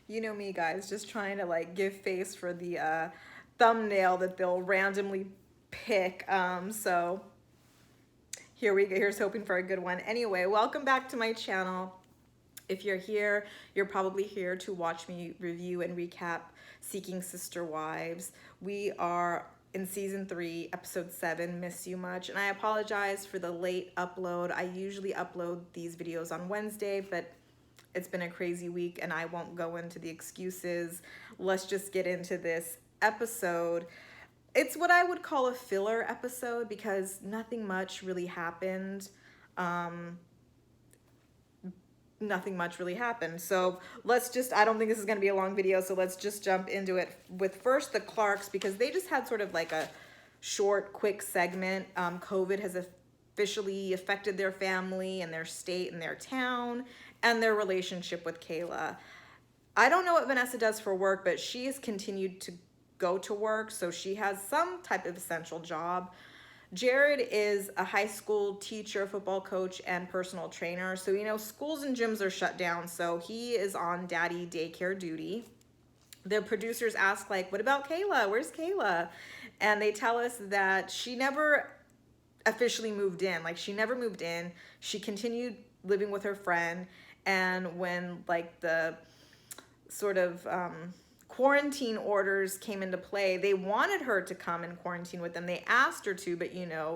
You know me, guys, just trying to like give face for the thumbnail that they'll randomly pick. So here we go. Here's hoping for a good one. Anyway, welcome back to my channel. If you're here, you're probably here to watch me review and recap Seeking Sister Wives. We are in season 3, episode 7, Miss You Much. And I apologize for the late upload. I usually upload these videos on Wednesday, but it's been a crazy week and I won't go into the excuses. Let's just get into this episode. It's what I would call a filler episode because nothing much really happened. Um, Nothing much really happened. So I don't think this is going to be a long video, so let's just jump into it with first the Clarks, because they just had sort of like a short, quick segment. COVID has officially affected their family and their state and their town and their relationship with Kayla. I don't know what Vanessa does for work, but she has continued to go to work, so she has some type of essential job. Jared is a high school teacher, football coach, and personal trainer. So, schools and gyms are shut down, so he is on daddy daycare duty. The producers ask, like, what about Kayla? Where's Kayla? And they tell us that she never officially moved in. Like, she never moved in. She continued living with her friend. And when, like, the sort of quarantine orders came into play, they wanted her to come and quarantine with them. They asked her to, but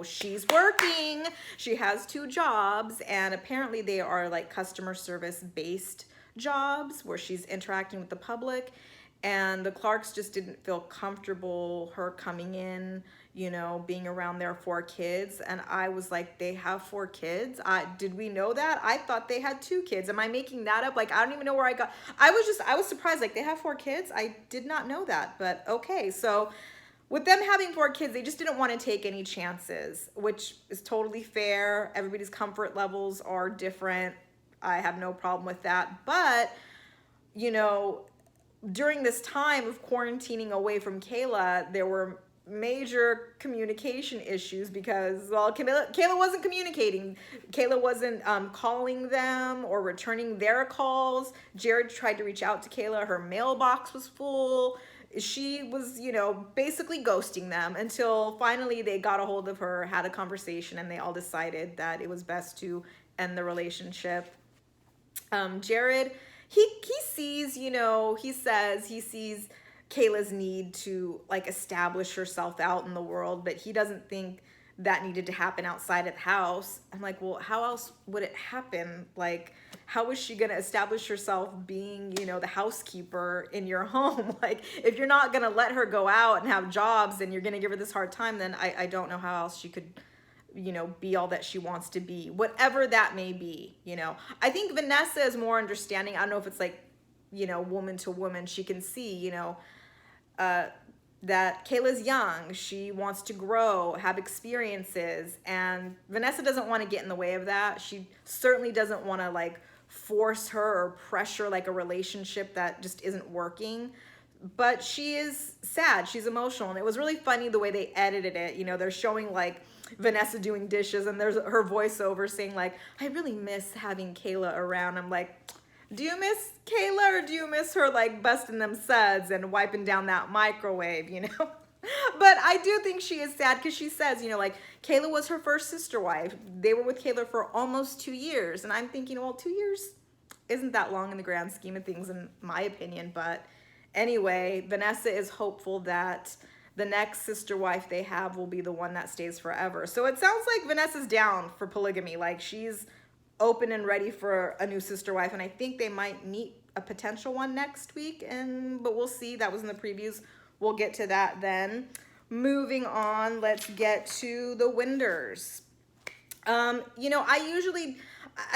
she's working. She has 2 jobs, and apparently they are like customer service based jobs where she's interacting with the public. And the Clarks just didn't feel comfortable her coming in, being around their 4 kids. And I was like, they have 4 kids? Did we know that? I thought they had 2 kids. Am I making that up? Like, I don't even know where I was surprised. Like, they have 4 kids? I did not know that, but okay. So with them having 4 kids, they just didn't want to take any chances, which is totally fair. Everybody's comfort levels are different. I have no problem with that. But, during this time of quarantining away from Kayla, there were major communication issues because, well, Kayla wasn't communicating. Kayla wasn't calling them or returning their calls. Jared tried to reach out to Kayla. Her mailbox was full. She was, basically ghosting them until finally they got a hold of her, had a conversation, and they all decided that it was best to end the relationship. Jared, he sees, he sees Kayla's need to like establish herself out in the world, but he doesn't think that needed to happen outside of the house. I'm like, well, how else would it happen? Like, how is she going to establish herself being, the housekeeper in your home? Like, if you're not going to let her go out and have jobs and you're going to give her this hard time, then I don't know how else she could be all that she wants to be, whatever that may be. I think Vanessa is more understanding. I don't know if it's like, woman to woman. She can see, that Kayla's young. She wants to grow, have experiences, and Vanessa doesn't want to get in the way of that. She certainly doesn't want to like force her or pressure like a relationship that just isn't working. But she is sad. She's emotional. And it was really funny the way they edited it. They're showing like Vanessa doing dishes and there's her voiceover saying like, I really miss having Kayla around. I'm like, do you miss Kayla or do you miss her like busting them suds and wiping down that microwave, But I do think she is sad because she says, like Kayla was her first sister wife. They were with Kayla for almost 2 years. And I'm thinking, well, 2 years isn't that long in the grand scheme of things, in my opinion. But anyway, Vanessa is hopeful that the next sister wife they have will be the one that stays forever. So it sounds like Vanessa's down for polygamy. Like she's open and ready for a new sister wife. And I think they might meet a potential one next week. But we'll see. That was in the previews. We'll get to that then. Moving on, let's get to the Winders. I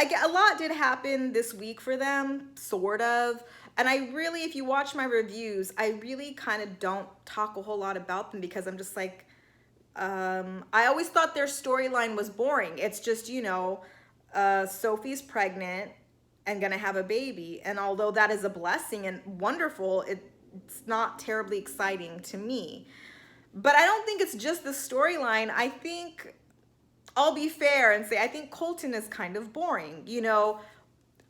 get a lot did happen this week for them, sort of. And I really, if you watch my reviews, I really kind of don't talk a whole lot about them because I'm just like, I always thought their storyline was boring. It's just, Sophie's pregnant and gonna have a baby. And although that is a blessing and wonderful, it's not terribly exciting to me. But I don't think it's just the storyline. I think I'll be fair and say I think Colton is kind of boring.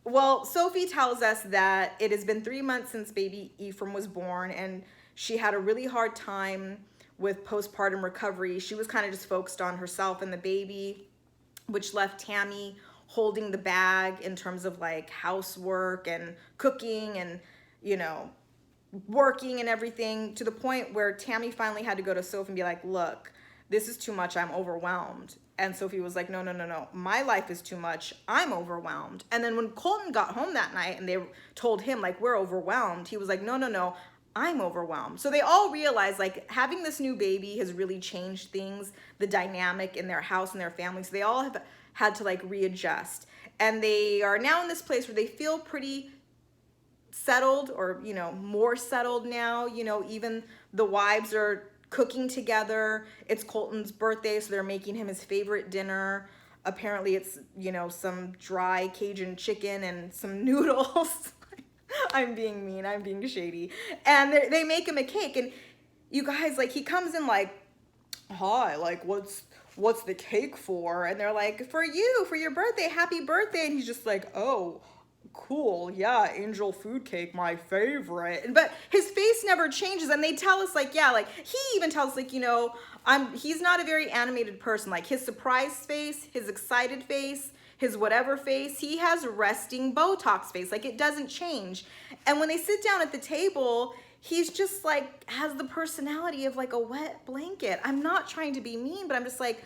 Well, Sophie tells us that it has been 3 months since baby Ephraim was born, and she had a really hard time with postpartum recovery. She was kind of just focused on herself and the baby, which left Tammy holding the bag in terms of like housework and cooking and, you know, working and everything, to the point where Tammy finally had to go to Sophie and be like, look, this is too much. I'm overwhelmed. And Sophie was like, no, no, no, no. My life is too much. I'm overwhelmed. And then when Colton got home that night and they told him, like, we're overwhelmed, he was like, no, no, no, I'm overwhelmed. So they all realized, like, having this new baby has really changed things, the dynamic in their house and their family. So they all have had to, like, readjust. And they are now in this place where they feel pretty settled, or, you know, more settled now. You know, even the wives are cooking together. It's Colton's birthday, so they're making him his favorite dinner. Apparently it's, you know, some dry Cajun chicken and some noodles. I'm being mean, I'm being shady. And they make him a cake, and you guys, like, he comes in like, hi, like, what's the cake for? And they're like, for you, for your birthday, happy birthday. And he's just like, oh, cool, yeah, angel food cake, my favorite. But his face never changes, and they tell us, like, yeah, like, he even tells us, like, you know, he's not a very animated person. Like, his surprised face, his excited face, his whatever face, he has resting Botox face. Like, it doesn't change. And when they sit down at the table, he's just like, has the personality of like a wet blanket. I'm not trying to be mean, but I'm just like,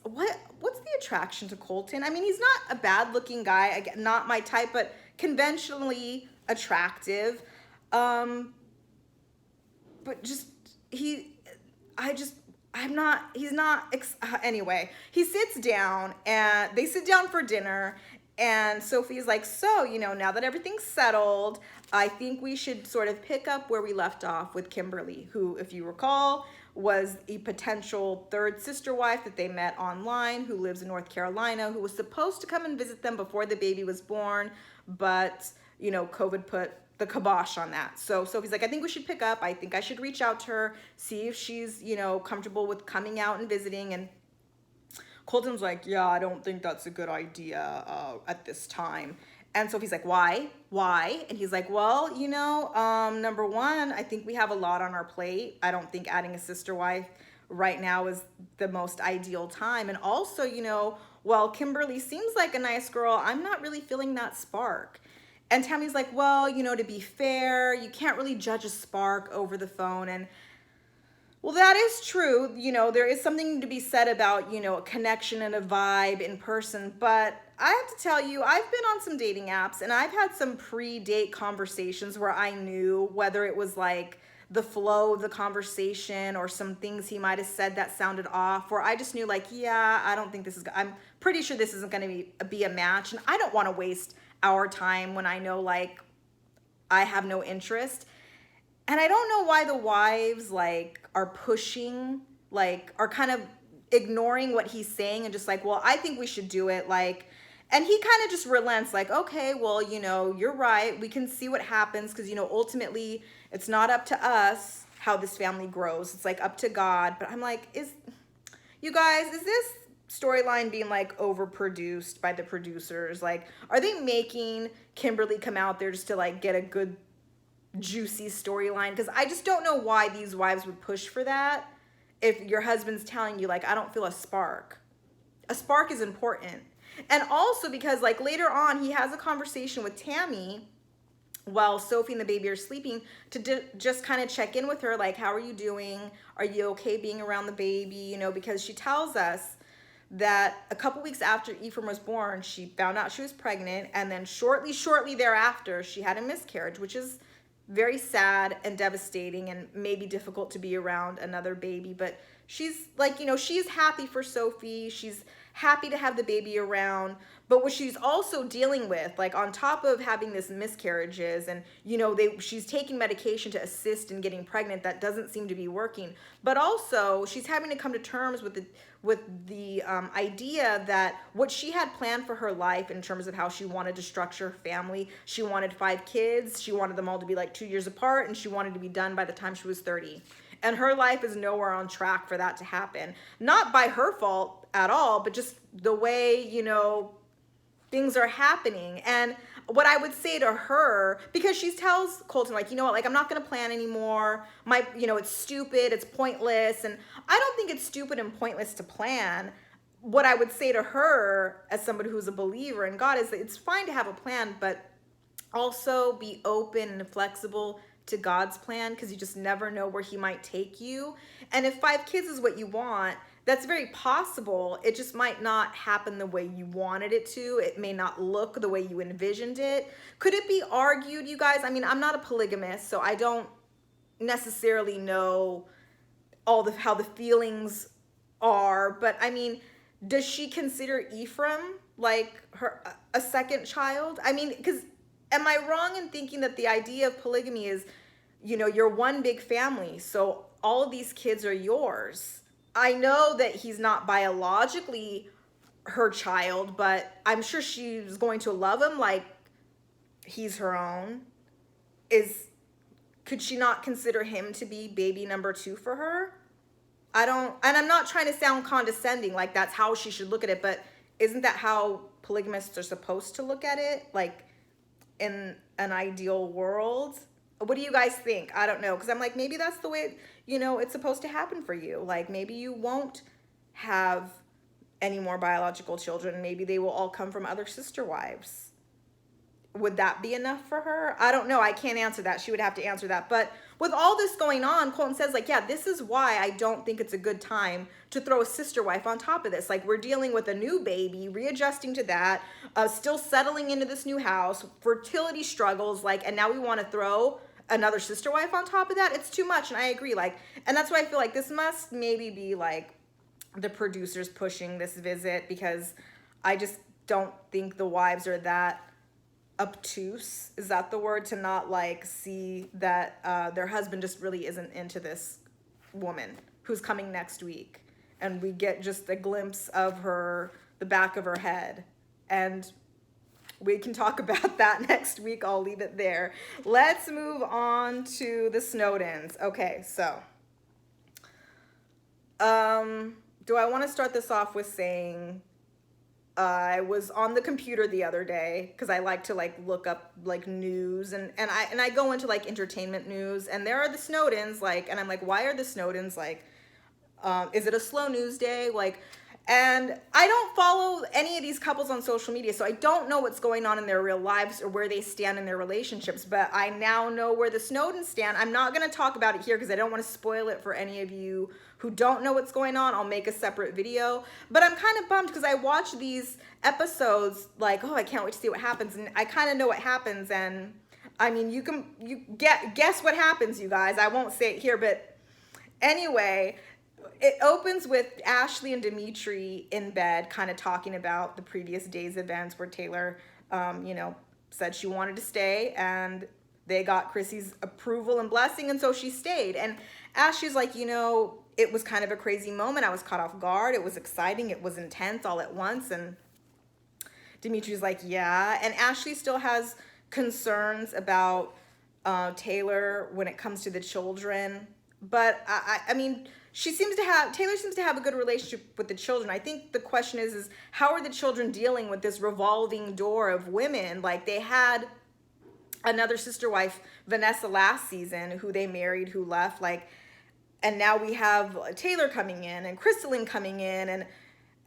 what's the attraction to Colton? I mean, he's not a bad looking guy, again, not my type, but conventionally attractive. But just, anyway, he sits down and they sit down for dinner, and Sophie's like, so, you know, now that everything's settled, I think we should sort of pick up where we left off with Kimberly, who, if you recall, was a potential third sister wife that they met online, who lives in North Carolina, who was supposed to come and visit them before the baby was born, but, you know, COVID put the kibosh on that. So Sophie's like, I think we should pick up. I think I should reach out to her, see if she's, you know, comfortable with coming out and visiting. And Colton's like, yeah, I don't think that's a good idea at this time. And Sophie's like, why? And he's like, well, you know, number one, I think we have a lot on our plate. I don't think adding a sister wife right now is the most ideal time. And also, you know, while Kimberly seems like a nice girl, I'm not really feeling that spark. And Tammy's like, well, you know, to be fair, you can't really judge a spark over the phone. And well, that is true. You know, there is something to be said about, you know, a connection and a vibe in person. But I have to tell you, I've been on some dating apps, and I've had some pre-date conversations where I knew whether it was like the flow of the conversation or some things he might have said that sounded off, where I just knew, like, yeah, I don't think this is, I'm pretty sure this isn't going to be a match. And I don't want to waste our time when I know, like, I have no interest. And I don't know why the wives, like, are pushing, like, are kind of ignoring what he's saying and just like, well, I think we should do it. Like, and he kind of just relents, like, okay, well, you know, you're right. We can see what happens, because, you know, ultimately it's not up to us how this family grows. It's like up to God. But I'm like, you guys, is this storyline being like overproduced by the producers? Like, are they making Kimberly come out there just to like get a good juicy storyline? Because I just don't know why these wives would push for that if your husband's telling you, like, I don't feel a spark. A spark is important. And also because, like, later on he has a conversation with Tammy while Sophie and the baby are sleeping to just kind of check in with her, like, how are you doing? Are you okay being around the baby? You know, because she tells us that a couple weeks after Ephraim was born, she found out she was pregnant, and then shortly thereafter she had a miscarriage, which is very sad and devastating and maybe difficult to be around another baby. But she's like, you know, she's happy for Sophie. She's happy to have the baby around. But what she's also dealing with, like, on top of having this miscarriages and, you know, she's taking medication to assist in getting pregnant that doesn't seem to be working. But also she's having to come to terms with the idea that what she had planned for her life in terms of how she wanted to structure her family, she wanted 5 kids, she wanted them all to be like 2 years apart, and she wanted to be done by the time she was 30. And her life is nowhere on track for that to happen. Not by her fault at all, but just the way, you know, things are happening. And what I would say to her, because she tells Colton, like, you know what, like, I'm not going to plan anymore. It's stupid, it's pointless. And I don't think it's stupid and pointless to plan. What I would say to her as somebody who's a believer in God is that it's fine to have a plan, but also be open and flexible to God's plan, because you just never know where he might take you. And if 5 kids is what you want, that's very possible. It just might not happen the way you wanted it to. It may not look the way you envisioned it. Could it be argued, you guys? I mean, I'm not a polygamist, so I don't necessarily know how the feelings are, but I mean, does she consider Ephraim like a second child? I mean, because am I wrong in thinking that the idea of polygamy is, you're one big family, so all of these kids are yours? I know that he's not biologically her child, but I'm sure she's going to love him like he's her own. Could she not consider him to be baby number 2 for her? And I'm not trying to sound condescending, like that's how she should look at it, but isn't that how polygamists are supposed to look at it? Like, in an ideal world? What do you guys think? I don't know, because I'm like, maybe that's the way, it's supposed to happen for you. Like, maybe you won't have any more biological children. Maybe they will all come from other sister wives. Would that be enough for her? I don't know. I can't answer that. She would have to answer that. But with all this going on, Colton says, like, yeah, this is why I don't think it's a good time to throw a sister wife on top of this. Like, we're dealing with a new baby, readjusting to that, still settling into this new house, fertility struggles, like, and now we want to throw another sister wife on top of that. It's too much. And I agree. Like, and that's why I feel like this must maybe be like the producers pushing this visit, because I just don't think the wives are that obtuse, is that the word, to not like see that their husband just really isn't into this woman who's coming next week, and we get just a glimpse of the back of her head, and we can talk about that next week. I'll leave it there. Let's move on to the Snowdens. Okay, so do I want to start this off with saying I was on the computer the other day, because I like to like look up like news, and I go into like entertainment news, and there are the Snowdens, like, and I'm like, why are the Snowdens like, is it a slow news day? Like, and I don't follow any of these couples on social media, so I don't know what's going on in their real lives or where they stand in their relationships, but I now know where the Snowdens stand. I'm not going to talk about it here because I don't want to spoil it for any of you who don't know what's going on. I'll make a separate video, but I'm kind of bummed because I watch these episodes like, oh, I can't wait to see what happens, and I kind of know what happens, and I mean, you guess what happens, you guys. I won't say it here, but anyway, it opens with Ashley and Dimitri in bed, kind of talking about the previous day's events where Taylor, said she wanted to stay, and they got Chrissy's approval and blessing, and so she stayed. And Ashley's like, it was kind of a crazy moment. I was caught off guard. It was exciting. It was intense all at once. And Dimitri's like, yeah. And Ashley still has concerns about Taylor when it comes to the children. But I mean, Taylor seems to have a good relationship with the children. I think the question is how are the children dealing with this revolving door of women? Like, they had another sister wife, Vanessa, last season, who they married, who left, like, and now we have Taylor coming in and Crystalline coming in,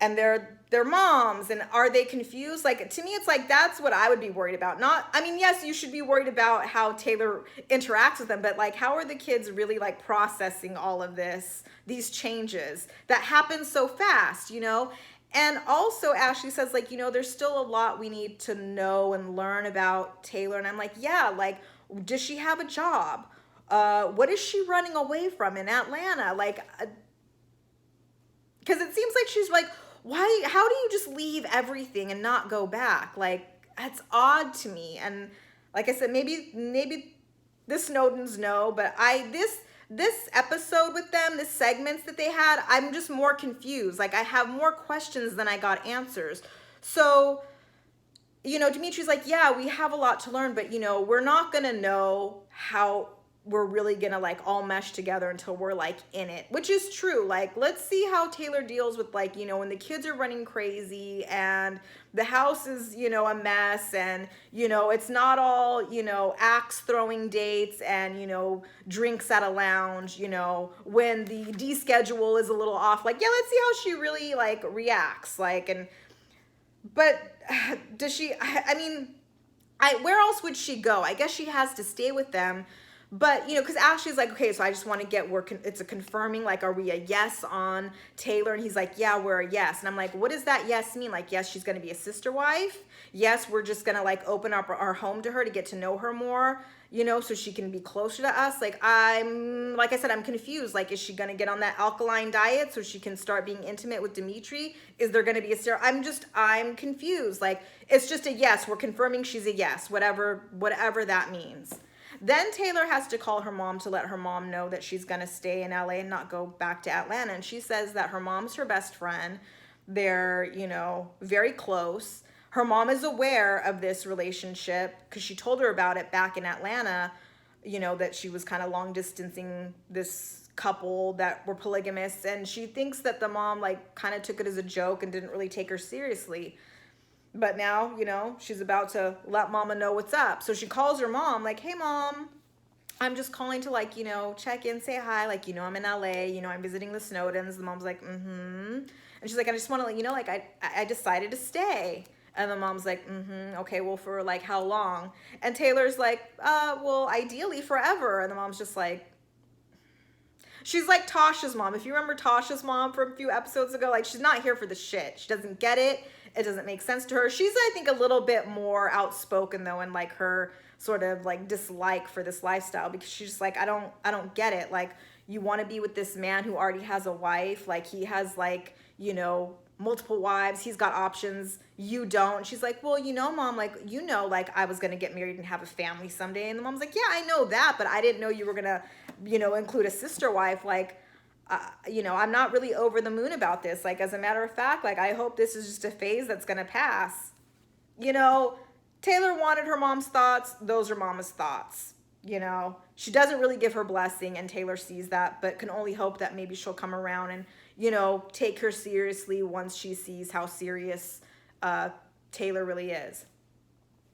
and they're moms, and are they confused? Like, to me, it's like, that's what I would be worried about. Yes, you should be worried about how Taylor interacts with them, but like, how are the kids really like processing all of these changes that happen so fast, And also Ashley says, like, there's still a lot we need to know and learn about Taylor. And I'm like, yeah, like, does she have a job? What is she running away from in Atlanta? Like, because it seems like she's like, how do you just leave everything and not go back? Like, that's odd to me. And like I said, maybe the Snowdens know, but this episode with them, the segments that they had, I'm just more confused. Like, I have more questions than I got answers. So, Dimitri's like, yeah, we have a lot to learn, but we're not going to know how we're really gonna like all mesh together until we're like in it, which is true. Like, let's see how Taylor deals with, like, you know, when the kids are running crazy and the house is, you know, a mess, and, you know, it's not all, you know, axe throwing dates and, you know, drinks at a lounge, you know, when the schedule is a little off. Like, yeah, let's see how she really like reacts. Like, and but does she, I mean, where else would she go? I guess she has to stay with them. But, you know, because Ashley's like, okay, so I just want to get where it's a confirming, like, are we a yes on Taylor? And he's like, yeah, we're a yes. And I'm like, what does that yes mean? Like, yes, she's going to be a sister wife. Yes, we're just going to like open up our home to her to get to know her more, you know, so she can be closer to us. Like, like I said, I'm confused. Like, is she going to get on that alkaline diet so she can start being intimate with Dimitri? Is there going to be a I'm confused. Like, it's just a yes. We're confirming she's a yes, whatever that means. Then Taylor has to call her mom to let her mom know that she's going to stay in LA and not go back to Atlanta. And she says that her mom's her best friend. They're, you know, very close. Her mom is aware of this relationship because she told her about it back in Atlanta, you know, that she was kind of long distancing this couple that were polygamists. And she thinks that the mom like kind of took it as a joke and didn't really take her seriously. But now, you know, she's about to let mama know what's up. So she calls her mom like, hey, mom, I'm just calling to like, you know, check in, say hi. Like, you know, I'm in LA, you know, I'm visiting the Snowdens. The mom's like, mm-hmm. And she's like, I just want to let you know, like, I decided to stay. And the mom's like, mm-hmm, okay, well, for like how long? And Taylor's like, well, ideally forever. And the mom's just like, she's like Tasha's mom. If you remember Tasha's mom from a few episodes ago, like, she's not here for the shit. She doesn't get it. It doesn't make sense to her. She's, I think, a little bit more outspoken though, and like her sort of like dislike for this lifestyle, because she's just like, I don't get it. Like, you want to be with this man who already has a wife. Like, he has like, you know, multiple wives. He's got options. You don't. She's like, well, you know, mom, like, you know, like I was going to get married and have a family someday. And the mom's like, yeah, I know that, but I didn't know you were going to, you know, include a sister wife. Like, you know, I'm not really over the moon about this. Like, as a matter of fact, like, I hope this is just a phase that's going to pass. You know, Taylor wanted her mom's thoughts. Those are mama's thoughts. You know, she doesn't really give her blessing, and Taylor sees that, but can only hope that maybe she'll come around and, you know, take her seriously once she sees how serious Taylor really is.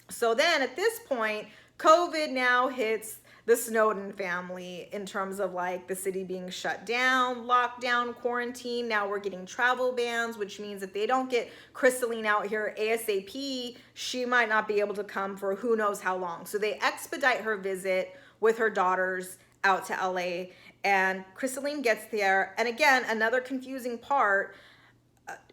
So then at this point, COVID now hits the Snowden family in terms of like the city being shut down, lockdown, quarantine. Now we're getting travel bans, which means if they don't get Crystalline out here ASAP, she might not be able to come for who knows how long. So they expedite her visit with her daughters out to LA, and Crystalline gets there. And again, another confusing part,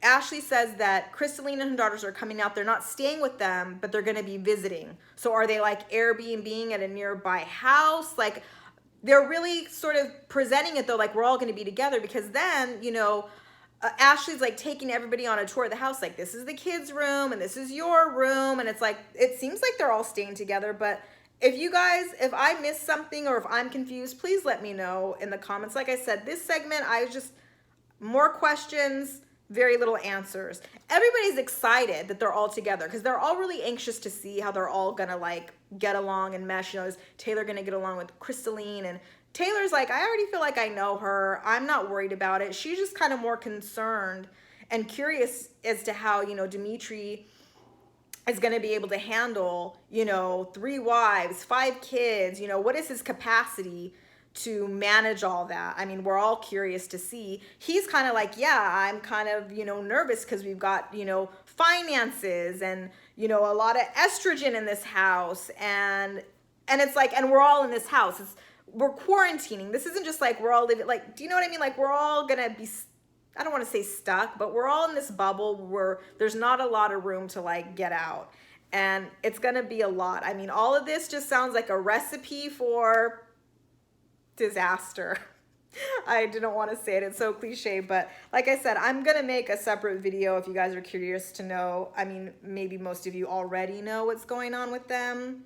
Ashley says that Crystalline and her daughters are coming out. They're not staying with them, but they're going to be visiting. So are they like Airbnb at a nearby house? Like, they're really sort of presenting it though, like we're all going to be together, because then, you know, Ashley's like taking everybody on a tour of the house. Like, this is the kids' room and this is your room. And it's like, it seems like they're all staying together. But if you guys, if I missed something or if I'm confused, please let me know in the comments. Like I said, this segment, more questions, very little answers. Everybody's excited that they're all together because they're all really anxious to see how they're all gonna like get along and mesh. You know, is Taylor gonna get along with Crystalline? And Taylor's like, I already feel like I know her. I'm not worried about it. She's just kind of more concerned and curious as to how, you know, Dimitri is going to be able to handle, you know, 3 wives, 5 kids, you know, what is his capacity to manage all that? I mean, we're all curious to see. He's kind of like, yeah, I'm kind of, you know, nervous because we've got, you know, finances and, you know, a lot of estrogen in this house. And it's like, and we're all in this house. We're quarantining. This isn't just like we're all living, like, do you know what I mean? Like, we're all going to be, I don't want to say stuck, but we're all in this bubble where there's not a lot of room to like get out. And it's going to be a lot. I mean, all of this just sounds like a recipe for disaster. I didn't want to say it. It's so cliche, but like I said, I'm going to make a separate video if you guys are curious to know. I mean, maybe most of you already know what's going on with them.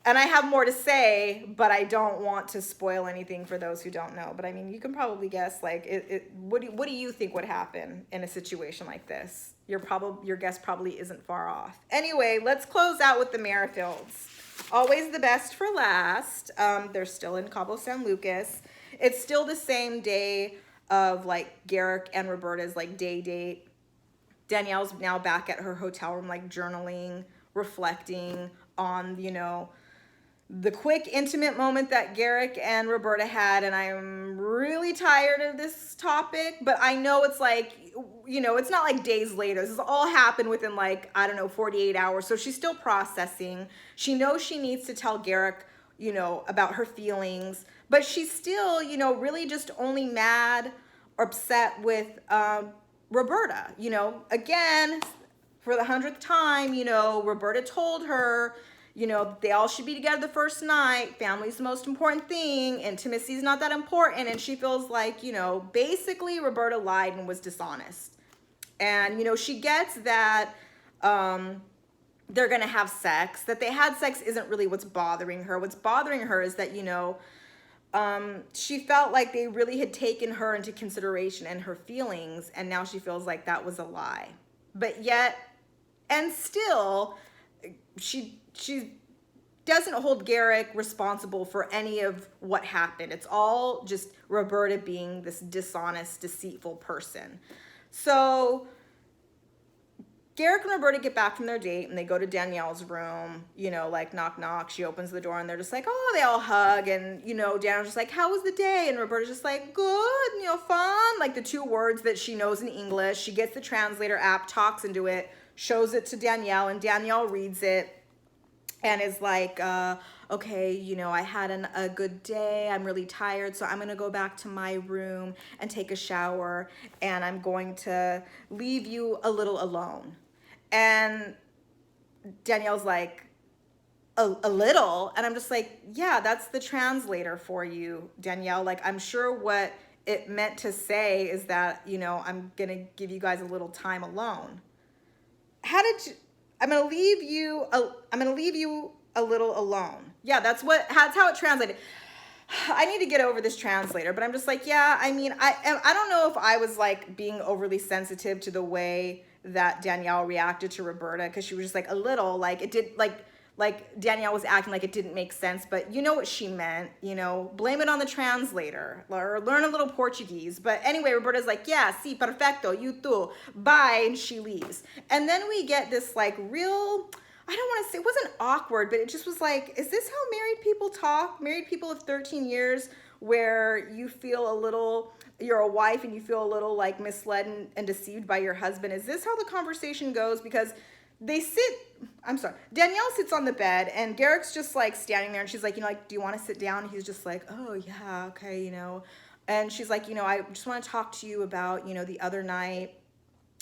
And I have more to say, but I don't want to spoil anything for those who don't know. But I mean, you can probably guess, like, what do you think would happen in a situation like this? Your guess probably isn't far off. Anyway, let's close out with the Merrifields. always the best for last. They're still in Cabo San Lucas. It's still the same day of like Garrick and Roberta's like day date. Danielle's now back at her hotel room, like journaling, reflecting on, you know, the quick intimate moment that Garrick and Roberta had. And I'm really tired of this topic, but I know it's like, you know, it's not like days later. This has all happened within like, I don't know, 48 hours. So she's still processing. She knows she needs to tell Garrick, you know, about her feelings, but she's still, you know, really just only mad or upset with Roberta. You know, again, for the 100th time, you know, Roberta told her, you know, they all should be together the first night. Family's the most important thing. Intimacy is not that important. And she feels like, you know, basically Roberta lied and was dishonest. And, you know, she gets that they're going to have sex. That they had sex isn't really what's bothering her. What's bothering her is that, you know, she felt like they really had taken her into consideration and her feelings. And now she feels like that was a lie. But yet, and still, she doesn't hold Garrick responsible for any of what happened. It's all just Roberta being this dishonest, deceitful person. So Garrick and Roberta get back from their date and they go to Danielle's room, you know, like knock, knock. She opens the door and they're just like, oh, they all hug. And, you know, Danielle's just like, how was the day? And Roberta's just like, good, you know, fun. Like the two words that she knows in English. She gets the translator app, talks into it, shows it to Danielle, and Danielle reads it. And is like, okay, you know, I had a good day. I'm really tired, so I'm going to go back to my room and take a shower, and I'm going to leave you a little alone. And Danielle's like, a little? And I'm just like, yeah, that's the translator for you, Danielle. Like, I'm sure what it meant to say is that, you know, I'm going to give you guys a little time alone. How did you... I'm gonna leave you a little alone. Yeah, that's how it translated. I need to get over this translator, but I'm just like, yeah, I mean, I don't know if I was like being overly sensitive to the way that Danielle reacted to Roberta, because she was just like a little, like it did, like Danielle was acting like it didn't make sense, but you know what she meant, you know, blame it on the translator or learn a little Portuguese. But anyway, Roberta's like, yeah, sí, perfecto, you too, bye, and she leaves. And then we get this like real, I don't want to say, it wasn't awkward, but it just was like, is this how married people talk? Married people of 13 years where you feel a little, you're a wife and you feel a little like misled and deceived by your husband. Is this how the conversation goes? Because Danielle sits on the bed and Garrick's just like standing there and she's like, you know, like, do you want to sit down? And he's just like, oh yeah, okay, you know. And she's like, you know, I just want to talk to you about, you know, the other night,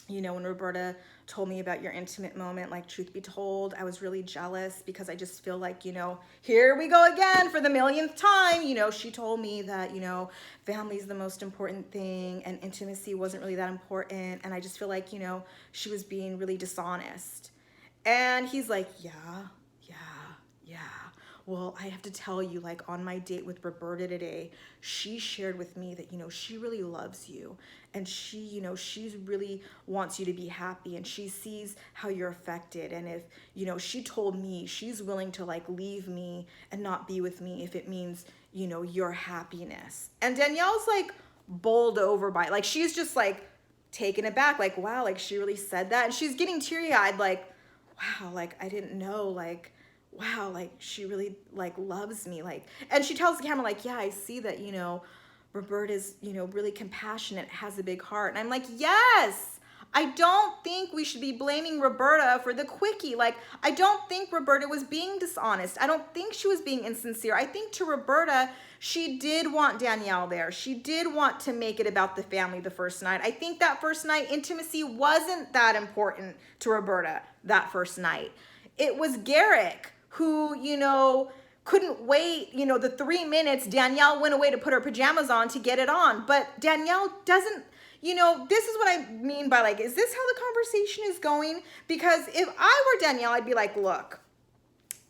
you know, when Roberta told me about your intimate moment. Like, truth be told, I was really jealous because I just feel like, you know, here we go again for the millionth time. You know, she told me that, you know, family's the most important thing and intimacy wasn't really that important. And I just feel like, you know, she was being really dishonest. And he's like, yeah. Well, I have to tell you, like on my date with Roberta today, she shared with me that, you know, she really loves you and she, you know, she's really wants you to be happy and she sees how you're affected. And if, you know, she told me she's willing to like leave me and not be with me if it means, you know, your happiness. And Danielle's like bowled over by it. Like, she's just like taken aback, like, wow, like she really said that. And she's getting teary-eyed, like, wow, like I didn't know, like, wow, like she really like loves me, like. And she tells the camera like, yeah, I see that, you know, Roberta's, you know, really compassionate, has a big heart. And I'm like, yes, I don't think we should be blaming Roberta for the quickie. Like, I don't think Roberta was being dishonest. I don't think she was being insincere. I think to Roberta, she did want Danielle there. She did want to make it about the family the first night. I think that first night intimacy wasn't that important to Roberta that first night. It was Garrick who, you know, couldn't wait, you know, the 3 minutes Danielle went away to put her pajamas on to get it on. But Danielle doesn't, you know, this is what I mean by like, is this how the conversation is going? Because if I were Danielle, I'd be like, look,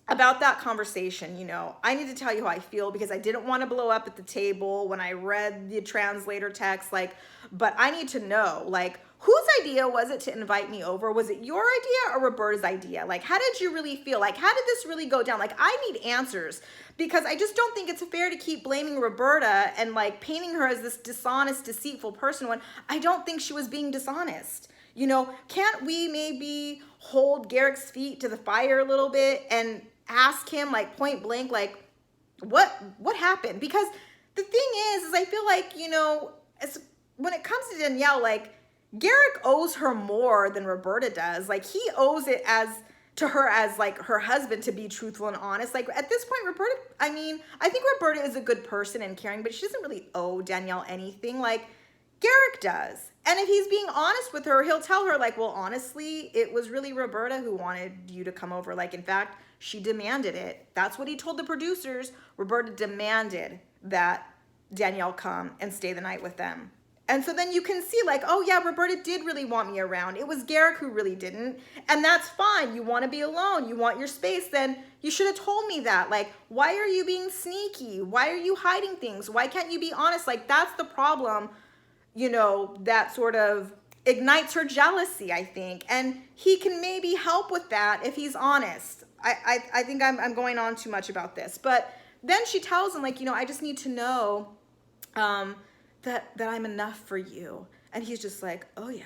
about that conversation, you know, I need to tell you how I feel because I didn't want to blow up at the table when I read the translator text, like, but I need to know, like, whose idea was it to invite me over? Was it your idea or Roberta's idea? Like, how did you really feel? Like, how did this really go down? Like, I need answers, because I just don't think it's fair to keep blaming Roberta and like painting her as this dishonest, deceitful person when I don't think she was being dishonest. You know, can't we maybe hold Garrick's feet to the fire a little bit and ask him like point blank, like, what happened? Because the thing is I feel like, you know, when it comes to Danielle, like, Garrick owes her more than Roberta does. Like, he owes it to her as like her husband to be truthful and honest. Like, at this point, Roberta, I mean, I think Roberta is a good person and caring, but she doesn't really owe Danielle anything like Garrick does. And if he's being honest with her, he'll tell her like, well, honestly, it was really Roberta who wanted you to come over. Like, in fact, she demanded it. That's what he told the producers. Roberta demanded that Danielle come and stay the night with them. And so then you can see like, oh yeah, Roberta did really want me around. It was Garrick who really didn't. And that's fine. You want to be alone. You want your space. Then you should have told me that. Like, why are you being sneaky? Why are you hiding things? Why can't you be honest? Like, that's the problem, you know, that sort of ignites her jealousy, I think. And he can maybe help with that if he's honest. I think I'm going on too much about this. But then she tells him like, you know, I just need to know, that I'm enough for you. And he's just like, oh yeah,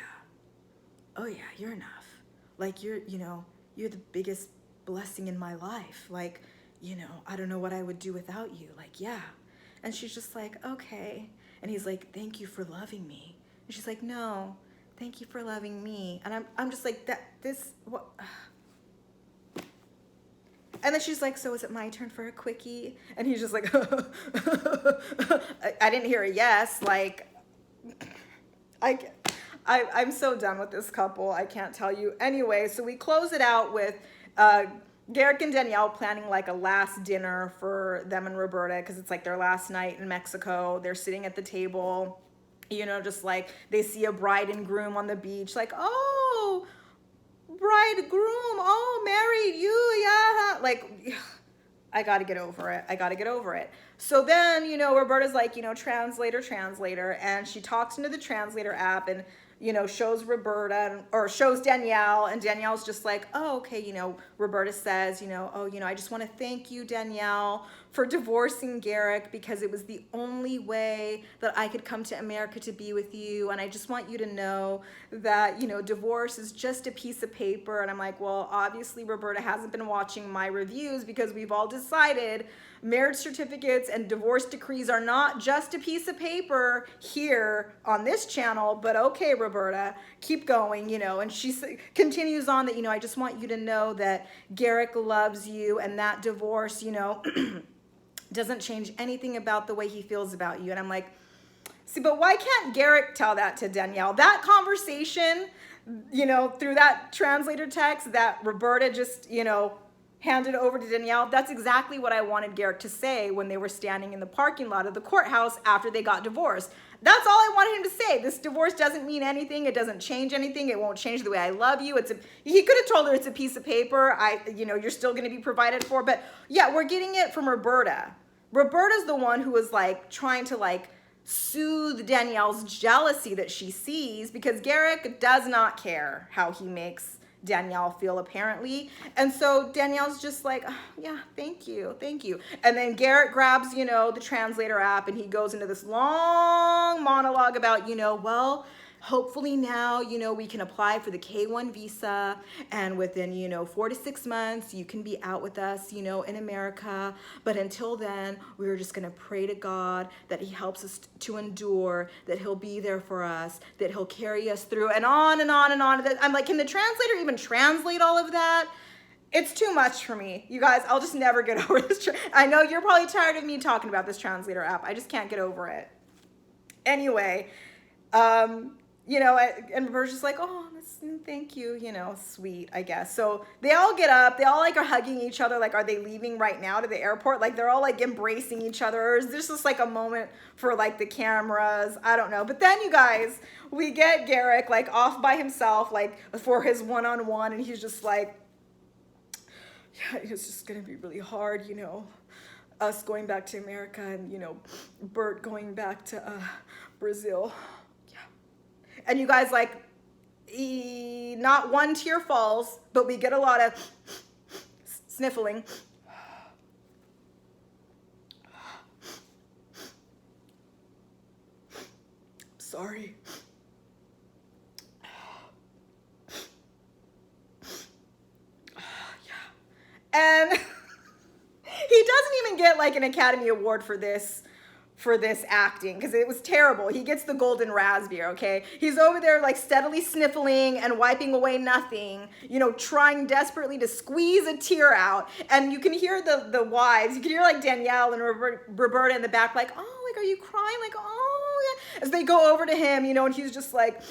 you're enough. Like, you're the biggest blessing in my life. Like, you know, I don't know what I would do without you. Like, yeah. And she's just like, okay. And he's like, thank you for loving me. And she's like, no, thank you for loving me. And I'm just like, what? And then she's like, so is it my turn for a quickie? And he's just like, I didn't hear a yes. Like, I'm so done with this couple. I can't tell you. Anyway, so we close it out with Garrick and Danielle planning like a last dinner for them and Roberta, because it's like their last night in Mexico. They're sitting at the table, you know, just like they see a bride and groom on the beach, like, oh, bridegroom, oh, married, you, yeah, like, I gotta get over it. So then, you know, Roberta's like, you know, translator, and she talks into the translator app and, you know, shows Roberta, or shows Danielle, and Danielle's just like, oh, okay, you know, Roberta says, you know, oh, you know, I just want to thank you, Danielle, for divorcing Garrick, because it was the only way that I could come to America to be with you, and I just want you to know that, you know, divorce is just a piece of paper. And I'm like, well, obviously Roberta hasn't been watching my reviews, because we've all decided marriage certificates and divorce decrees are not just a piece of paper here on this channel. But okay, Roberta, keep going, you know. And she continues on that, you know, I just want you to know that Garrick loves you, and that divorce, you know, doesn't change anything about the way he feels about you. And I'm like, see, but why can't Garrick tell that to Danielle? That conversation, you know, through that translator text that Roberta just, you know, handed over to Danielle, that's exactly what I wanted Garrick to say when they were standing in the parking lot of the courthouse after they got divorced. That's all I wanted him to say. This divorce doesn't mean anything. It doesn't change anything. It won't change the way I love you. He could have told her it's a piece of paper. You know, you're still going to be provided for. But yeah, we're getting it from Roberta. Roberta's the one who was like trying to like soothe Danielle's jealousy that she sees, because Garrick does not care how he makes Danielle feel, apparently. And so Danielle's just like, oh, yeah, thank you. And then Garrick grabs, you know, the translator app, and he goes into this long monologue about, you know, well, hopefully now, you know, we can apply for the K-1 visa, and within, you know, 4 to 6 months, you can be out with us, you know, in America. But until then, we're just going to pray to God that he helps us to endure, that he'll be there for us, that he'll carry us through, and on and on and on. I'm like, can the translator even translate all of that? It's too much for me. You guys, I'll just never get over this. I know you're probably tired of me talking about this translator app. I just can't get over it. Anyway, you know, and Roberta's just like, oh, thank you, you know, sweet, I guess. So they all get up, they all like are hugging each other, like, are they leaving right now to the airport? Like, they're all like embracing each other. Or is this just like a moment for like the cameras? I don't know. But then, you guys, we get Garrick like off by himself, like for his one-on-one, and he's just like, yeah, it's just gonna be really hard, you know, us going back to America, and, you know, Bert going back to Brazil. And you guys, like, not one tear falls, but we get a lot of sniffling. Sorry. And he doesn't even get like an Academy Award for this acting, because it was terrible. He gets the golden raspberry, okay? He's over there like steadily sniffling and wiping away nothing, you know, trying desperately to squeeze a tear out. And you can hear the wives, you can hear like Danielle and Roberta in the back like, oh, like, are you crying? Like, oh, yeah. As they go over to him, you know, and he's just like,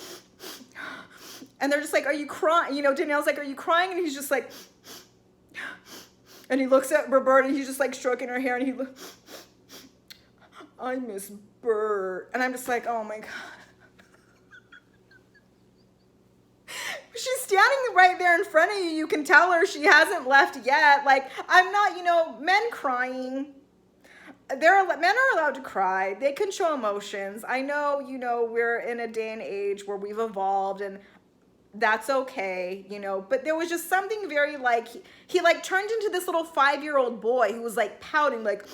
and they're just like, are you crying? You know, Danielle's like, are you crying? And he's just like, and he looks at Roberta and he's just like stroking her hair and he looks, I miss Bert. And I'm just like, oh my God. She's standing right there in front of you. You can tell her she hasn't left yet. Like, I'm not, you know, men crying. Men are allowed to cry. They can show emotions. I know, you know, we're in a day and age where we've evolved and that's okay, you know, but there was just something very like, he like turned into this little 5-year-old boy who was like pouting like,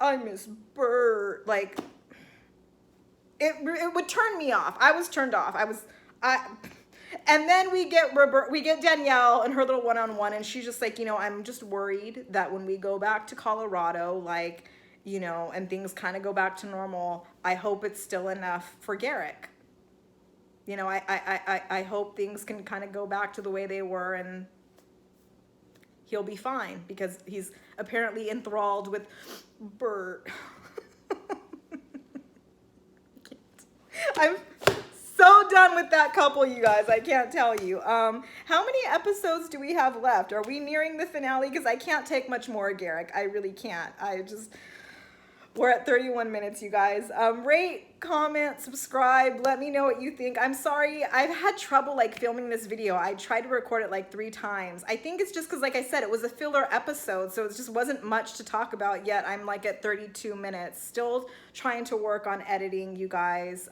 I miss Bert. Like, it would turn me off. I was turned off. And then we get Danielle and her little one-on-one, and she's just like, you know, I'm just worried that when we go back to Colorado, like, you know, and things kind of go back to normal, I hope it's still enough for Garrick. You know, I hope things can kind of go back to the way they were and he'll be fine, because he's apparently enthralled with Bert. I'm so done with that couple, you guys. I can't tell you. How many episodes do we have left? Are we nearing the finale? Because I can't take much more, Garrick. I really can't. We're at 31 minutes, you guys. Rate, comment, subscribe. Let me know what you think. I'm sorry. I've had trouble like filming this video. I tried to record it like 3 times. I think it's just because, like I said, it was a filler episode, so it just wasn't much to talk about yet. I'm like at 32 minutes. Still trying to work on editing, you guys.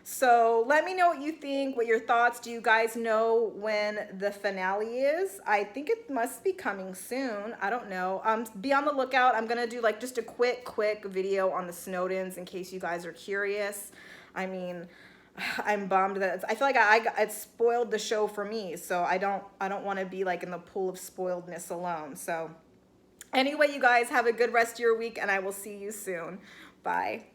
So let me know what you think, what your thoughts. Do you guys know when the finale is? I think it must be coming soon. I don't know. Be on the lookout. I'm gonna do like just a quick video on the Snowdens in case you guys are curious. I mean, I'm bummed that I feel like it spoiled the show for me, so I don't want to be like in the pool of spoiledness alone. So anyway, you guys have a good rest of your week, and I will see you soon. Bye.